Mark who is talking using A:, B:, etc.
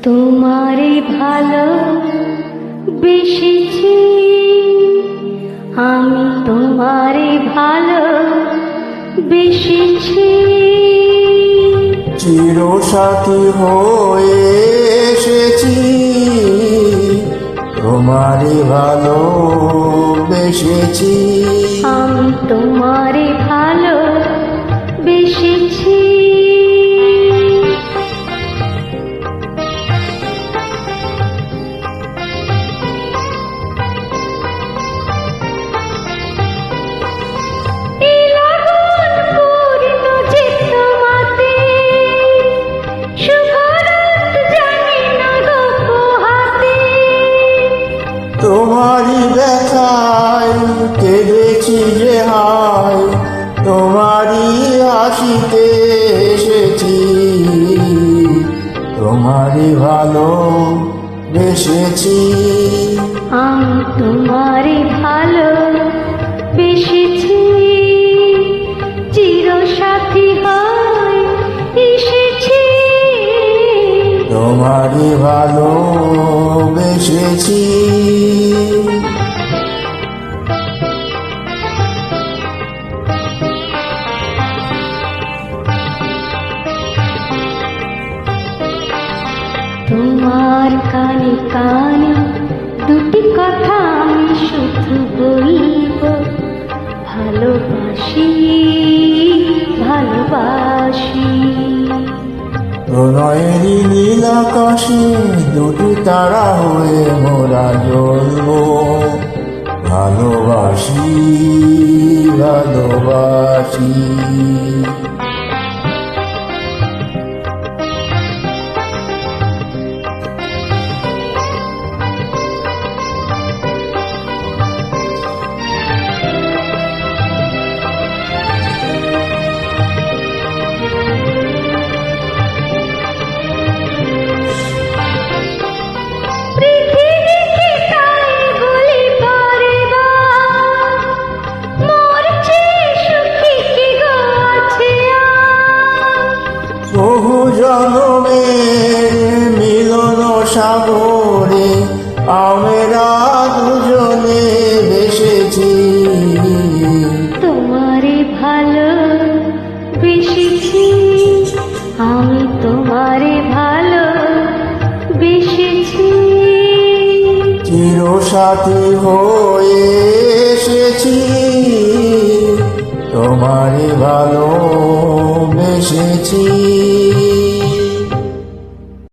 A: তোমারে ভালো বেশেছি, আমি তোমারে ভালো বেশেছি।
B: চিরসাথী হয়ে এসেছি, তোমারে ভালো বেশেছি।
A: আমি তোমারে ভালো বেশেছি।
B: তোমারি ব্যথায় কেঁদেছি যে হায়, তোমারি হাসিতে এসেছি, তোমারি ভালো বেশেছি।
A: আমি তোমারে ভালো বেশেছি, চিরসাথী হয়ে এসেছি।
B: তোমারি ভালো বেশেছি।
A: তোমার কানে কানে দুটি কথা আমি শুধু বলবো, ভালোবাসি ভালোবাসি।
B: প্রণয়েরই নীল আকাশে দুটি তারা হয়ে মোরা জ্বলব, ভালোবাসি ভালোবাসি। বহু জনমের মিলন সাগরে আমরা দুজনে ভেসেছি,
A: তোমারে ভালো বেশেছি, আমি তোমারে ভালো বেশেছি।
B: চিরসাথী হয়ে এসেছি, তোমারে ভালো বেশেছি।